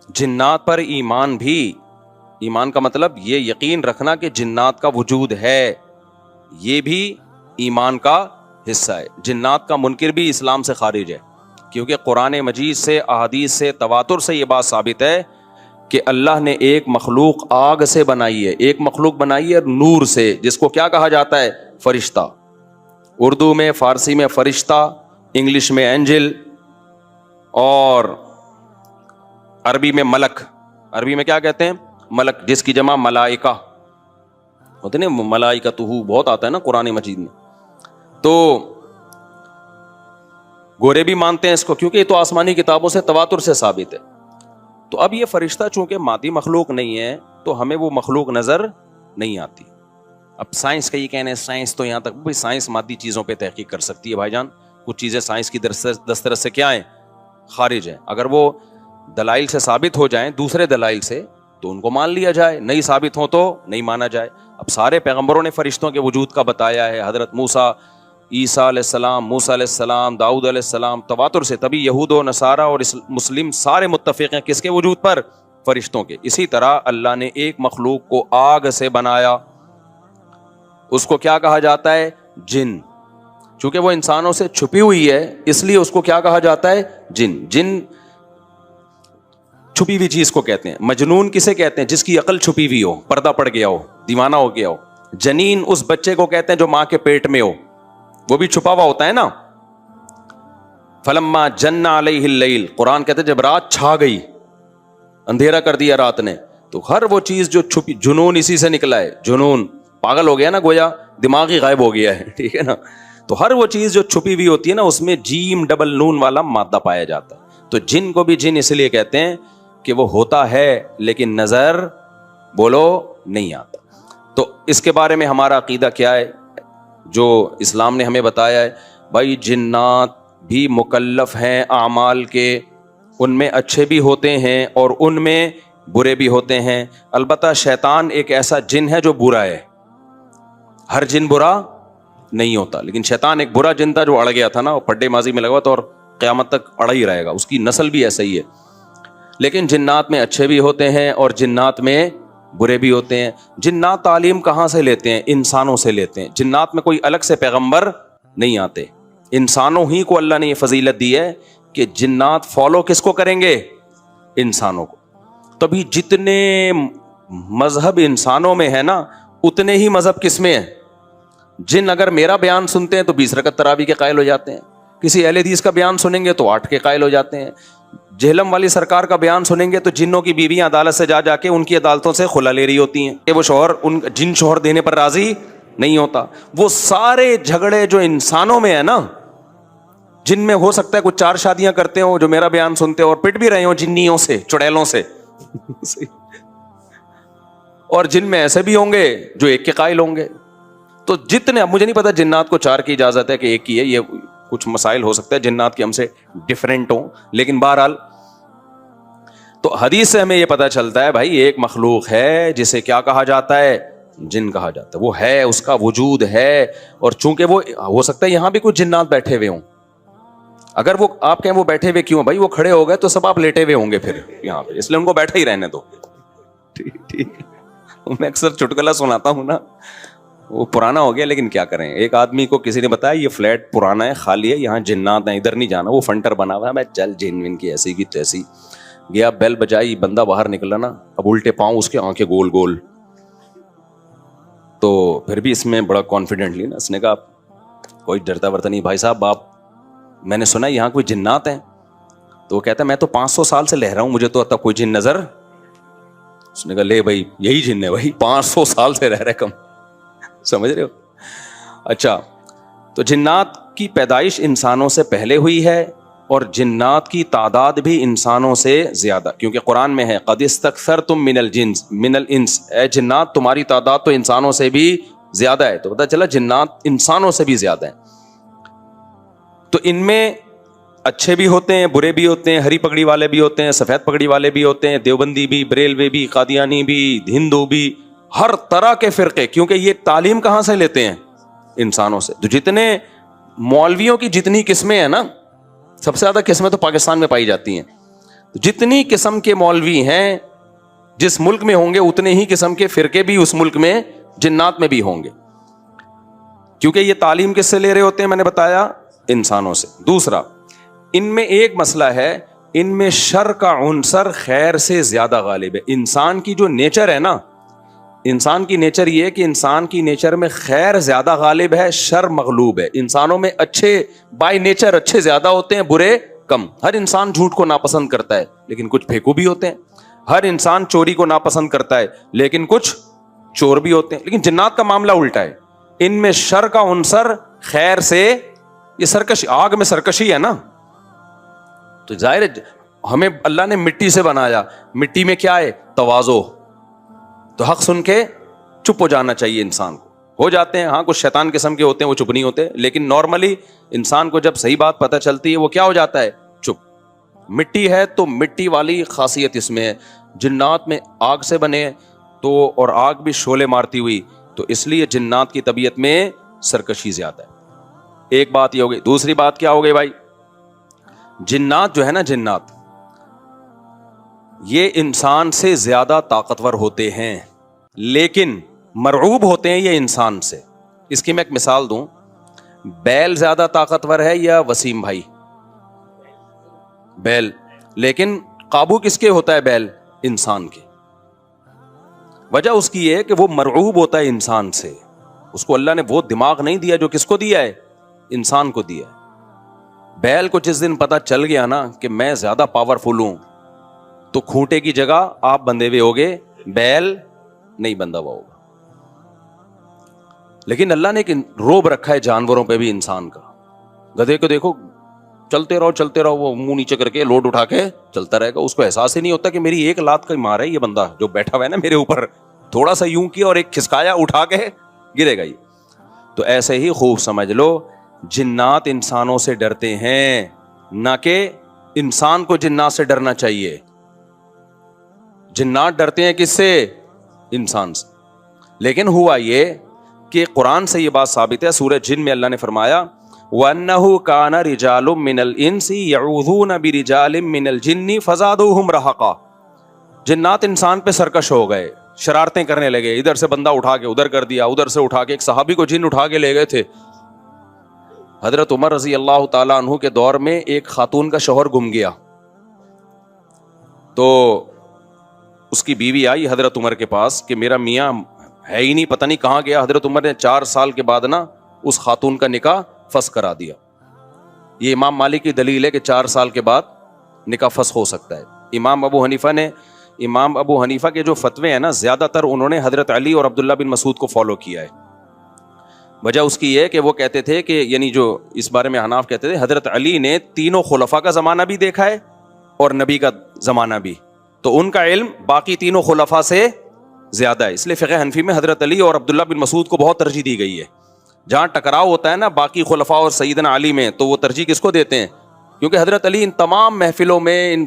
جنات پر ایمان بھی، ایمان کا مطلب یہ یقین رکھنا کہ جنات کا وجود ہے، یہ بھی ایمان کا حصہ ہے۔ جنات کا منکر بھی اسلام سے خارج ہے، کیونکہ قرآن مجید سے، احادیث سے، تواتر سے یہ بات ثابت ہے کہ اللہ نے ایک مخلوق آگ سے بنائی ہے، ایک مخلوق بنائی ہے نور سے، جس کو کیا کہا جاتا ہے؟ فرشتہ۔ اردو میں، فارسی میں فرشتہ، انگلش میں اینجل، اور عربی میں ملک۔ عربی میں کیا کہتے ہیں؟ ملک، جس کی جمع ملائکہ ہوتے ہیں، ملائکتہ بہت آتا ہے نا قرآن مجید میں۔ تو گورے بھی مانتے ہیں اس کو، کیونکہ یہ تو آسمانی کتابوں سے، تواتر سے ثابت ہے۔ تو اب یہ فرشتہ چونکہ مادی مخلوق نہیں ہے تو ہمیں وہ مخلوق نظر نہیں آتی۔ اب سائنس کا یہ کہنا ہے، سائنس تو یہاں تک، بھئی سائنس مادی چیزوں پہ تحقیق کر سکتی ہے بھائی جان، کچھ چیزیں سائنس کی دسترس سے کیا ہیں؟ خارج ہیں۔ اگر وہ دلائل سے ثابت ہو جائیں، دوسرے دلائل سے، تو ان کو مان لیا جائے، نہیں ثابت ہو تو نہیں مانا جائے۔ اب سارے پیغمبروں نے فرشتوں کے وجود کا بتایا ہے، حضرت موسیٰ، عیسیٰ علیہ السلام، موسیٰ علیہ السلام، داؤد علیہ السلام، تواتر سے، تبھی یہود و نصارہ اور مسلم سارے متفق ہیں کس کے وجود پر؟ فرشتوں کے۔ اسی طرح اللہ نے ایک مخلوق کو آگ سے بنایا، اس کو کیا کہا جاتا ہے؟ جن۔ چونکہ وہ انسانوں سے چھپی ہوئی ہے اس لیے اس کو کیا کہا جاتا ہے؟ جن۔ جن چھپی ہوئی چیز کو کہتے ہیں۔ مجنون کسے کہتے ہیں؟ جس کی عقل چھپی ہوئی ہو، پردہ پڑ گیا ہو، دیوانہ ہو گیا ہو۔ جنین اس بچے کو کہتے ہیں جو ماں کے پیٹ میں ہو، وہ بھی چھپا ہوا ہوتا ہے نا۔ فلما جن علیہ اللیل، قرآن کہتے ہیں جب رات چھا گئی، اندھیرا کر دیا رات نے، تو ہر وہ چیز جو چھپی، جنون اسی سے نکلا ہے۔ جنون پاگل ہو گیا نا، گویا دماغ ہی غائب ہو گیا ہے، ٹھیک ہے نا۔ تو ہر وہ چیز جو چھپی ہوئی ہوتی ہے نا، اس میں جیم ڈبل نون والا مادہ پایا جاتا ہے۔ تو جن کو بھی جن اس لیے کہتے ہیں کہ وہ ہوتا ہے لیکن نظر بولو نہیں آتا۔ تو اس کے بارے میں ہمارا عقیدہ کیا ہے جو اسلام نے ہمیں بتایا ہے؟ بھائی جنات بھی مکلف ہیں اعمال کے، ان میں اچھے بھی ہوتے ہیں اور ان میں برے بھی ہوتے ہیں۔ البتہ شیطان ایک ایسا جن ہے جو برا ہے، ہر جن برا نہیں ہوتا، لیکن شیطان ایک برا جن تھا جو اڑ گیا تھا نا، وہ پڈے ماضی میں لگا تھا اور قیامت تک اڑا ہی رہے گا، اس کی نسل بھی ایسا ہی ہے۔ لیکن جنات میں اچھے بھی ہوتے ہیں اور جنات میں برے بھی ہوتے ہیں۔ جنات تعلیم کہاں سے لیتے ہیں؟ انسانوں سے لیتے ہیں۔ جنات میں کوئی الگ سے پیغمبر نہیں آتے، انسانوں ہی کو اللہ نے یہ فضیلت دی ہے کہ جنات فالو کس کو کریں گے؟ انسانوں کو۔ تبھی جتنے مذہب انسانوں میں ہے نا، اتنے ہی مذہب کس میں ہے؟ جن اگر میرا بیان سنتے ہیں تو 20 رکعت تراویح کے قائل ہو جاتے ہیں، کسی اہل حدیث کا بیان سنیں گے تو 8 کے قائل ہو جاتے ہیں، جہلم والی سرکار کا بیان سنیں گے تو جنوں کی بیویاں عدالت سے جا کے ان کی عدالتوں سے خلا لے رہی ہوتی ہیں کہ وہ شوہر ان جن شوہر دینے پر راضی نہیں ہوتا۔ وہ سارے جھگڑے جو انسانوں میں ہے نا، جن میں ہو سکتا ہے کچھ 4 شادیاں کرتے ہوں جو میرا بیان سنتے ہو اور پٹ بھی رہے ہوں جنیوں سے، چڑیلوں سے اور جن میں ایسے بھی ہوں گے جو 1 کے قائل ہوں گے۔ تو جتنے، اب مجھے نہیں پتا جنات کو 4 کی اجازت ہے کہ 1 کی ہے، یہ کچھ مسائل ہو سکتا ہے جنات کے ہم سے ڈیفرنٹ ہوں، لیکن بہرحال تو حدیث سے ہمیں یہ پتا چلتا ہے بھائی ایک مخلوق ہے جسے کیا کہا جاتا ہے؟ جن کہا جاتا ہے۔ وہ ہے، اس کا وجود ہے، اور چونکہ وہ ہو سکتا ہے یہاں بھی کچھ جنات بیٹھے ہوئے ہوں۔ اگر وہ آپ کہیں وہ بیٹھے ہوئے کیوں؟ بھائی وہ کھڑے ہو گئے تو سب آپ لیٹے ہوئے ہوں گے پھر یہاں پہ، اس لیے ان کو بیٹھے ہی رہنے دو۔ ٹھیک، میں اکثر چٹکلا سناتا ہوں نا، وہ پرانا ہو گیا لیکن کیا کریں، ایک آدمی کو کسی نے بتایا یہ فلیٹ پرانا ہے، خالی ہے، یہاں جنات ہیں، ادھر نہیں جانا، وہ فنٹر بنا ہوا ہے۔ میں چل جن ون کی ایسی کی تیسی گیا، بیل بجائی، بندہ باہر نکلا نا، اب الٹے پاؤں اس کے آنکھیں گول گول، تو پھر بھی اس میں بڑا کانفیڈنٹلی نا اس نے کہا کوئی ڈرتا ورتا نہیں بھائی صاحب، آپ میں نے سنا یہاں کوئی جنات ہیں؟ تو وہ کہتا ہے میں تو 500 سال سے لہ رہا ہوں، مجھے تو اب تک کوئی جن نظر۔ اس نے کہا لے بھائی یہی جن ہے بھائی، 500 سال سے رہ رہے کم، سمجھ رہے ہو؟ اچھا، تو جنات کی پیدائش انسانوں سے پہلے ہوئی ہے اور جنات کی تعداد بھی انسانوں سے زیادہ، کیونکہ قرآن میں ہے قد استکثرتم من الانس، اے جنات تمہاری تعداد تو انسانوں سے بھی زیادہ ہے۔ تو پتہ چلا جنات انسانوں سے بھی زیادہ ہیں۔ تو ان میں اچھے بھی ہوتے ہیں، برے بھی ہوتے ہیں، ہری پگڑی والے بھی ہوتے ہیں، سفید پگڑی والے بھی ہوتے ہیں، دیوبندی بھی، بریلوی بھی، قادیانی بھی، ہندو بھی، ہر طرح کے فرقے، کیونکہ یہ تعلیم کہاں سے لیتے ہیں؟ انسانوں سے۔ تو جتنے مولویوں کی جتنی قسمیں ہیں نا، سب سے زیادہ قسمیں تو پاکستان میں پائی جاتی ہیں۔ جتنی قسم کے مولوی ہیں جس ملک میں ہوں گے اتنے ہی قسم کے فرقے بھی اس ملک میں جنات میں بھی ہوں گے, کیونکہ یہ تعلیم کس سے لے رہے ہوتے ہیں, میں نے بتایا انسانوں سے. دوسرا, ان میں ایک مسئلہ ہے, ان میں شر کا عنصر خیر سے زیادہ غالب ہے. انسان کی جو نیچر ہے نا, انسان کی نیچر یہ ہے کہ انسان کی نیچر میں خیر زیادہ غالب ہے, شر مغلوب ہے. انسانوں میں اچھے بائی نیچر اچھے زیادہ ہوتے ہیں, برے کم. ہر انسان جھوٹ کو ناپسند کرتا ہے لیکن کچھ پھیکو بھی ہوتے ہیں. ہر انسان چوری کو ناپسند کرتا ہے لیکن کچھ چور بھی ہوتے ہیں. لیکن جنات کا معاملہ الٹا ہے, ان میں شر کا عنصر خیر سے, یہ سرکش آگ میں سرکشی ہے نا, تو ظاہر ہے ہمیں اللہ نے مٹی سے بنایا, مٹی میں کیا ہے, تواضع. تو حق سن کے چپ ہو جانا چاہیے انسان کو. ہو جاتے ہیں ہاں, کچھ شیطان قسم کے ہوتے ہیں وہ چپ نہیں ہوتے, لیکن نارملی انسان کو جب صحیح بات پتہ چلتی ہے وہ کیا ہو جاتا ہے, چپ. مٹی ہے تو مٹی والی خاصیت اس میں ہے. جنات میں آگ سے بنے تو, اور آگ بھی شعلے مارتی ہوئی, تو اس لیے جنات کی طبیعت میں سرکشی زیادہ ہے. ایک بات یہ ہو گئی. دوسری بات کیا ہو گئی بھائی, جنات جو ہے نا, جنات یہ انسان سے زیادہ طاقتور ہوتے ہیں لیکن مرعوب ہوتے ہیں یہ انسان سے. اس کی میں ایک مثال دوں, بیل زیادہ طاقتور ہے یا وسیم بھائی؟ بیل. لیکن قابو کس کے ہوتا ہے بیل؟ انسان کے. وجہ اس کی ہے کہ وہ مرعوب ہوتا ہے انسان سے. اس کو اللہ نے وہ دماغ نہیں دیا جو کس کو دیا ہے, انسان کو دیا ہے. بیل کو جس دن پتا چل گیا نا کہ میں زیادہ پاورفل ہوں, تو کھوٹے کی جگہ آپ بندھے ہوئے ہوگے, بیل نہیں بندھا ہوا ہوگا. لیکن اللہ نے ایک روب رکھا ہے جانوروں پہ بھی انسان کا. گدھے کو دیکھو چلتے رہو, وہ منہ نیچے کر کے لوڈ اٹھا کے چلتا رہے گا. اس کو احساس ہی نہیں ہوتا کہ میری ایک لات کا مار ہے یہ بندہ جو بیٹھا ہوا ہے نا میرے اوپر, تھوڑا سا یوں کیا اور ایک کھسکایا اٹھا کے گرے گا. تو ایسے ہی خوب سمجھ لو, جنات انسانوں سے ڈرتے ہیں, نہ کہ انسان کو جنات سے ڈرنا چاہیے. جنات ڈرتے ہیں کس سے؟ انسان سے. لیکن ہوا یہ کہ قرآن سے یہ بات ثابت ہے. سورہ جن میں اللہ نے فرمایا وَأَنَّهُ كَانَ رِجَالٌ مِّنَ الْإِنسِ يَعُوذُونَ بِرِجَالٍ مِّنَ الْجِنِّ فَزَادُوهُمْ رَهَقًا. جنات انسان پہ سرکش ہو گئے, شرارتیں کرنے لگے, ادھر سے بندہ اٹھا کے ادھر کر دیا, ادھر سے اٹھا کے. ایک صحابی کو جن اٹھا کے لے گئے تھے. حضرت عمر رضی اللہ تعالیٰ عنہ کے دور میں ایک خاتون کا شوہر گم گیا, تو اس کی بیوی آئی حضرت عمر کے پاس کہ میرا میاں ہے ہی نہیں, پتہ نہیں کہاں گیا. حضرت عمر نے 4 سال کے بعد نا اس خاتون کا نکاح فسخ کرا دیا. یہ امام مالک کی دلیل ہے کہ 4 سال کے بعد نکاح فسخ ہو سکتا ہے. امام ابو حنیفہ کے جو فتوے ہیں نا, زیادہ تر انہوں نے حضرت علی اور عبداللہ بن مسعود کو فالو کیا ہے. وجہ اس کی یہ ہے کہ وہ کہتے تھے کہ, یعنی جو اس بارے میں حناف کہتے تھے, حضرت علی نے تینوں خلفاء کا زمانہ بھی دیکھا ہے اور نبی کا زمانہ بھی, تو ان کا علم باقی تینوں خلفاء سے زیادہ ہے. اس لیے فقہ حنفی میں حضرت علی اور عبداللہ بن مسعود کو بہت ترجیح دی گئی ہے. جہاں ٹکراؤ ہوتا ہے نا باقی خلفاء اور سیدنا علی میں, تو وہ ترجیح کس کو دیتے ہیں؟ کیونکہ حضرت علی ان تمام محفلوں میں, ان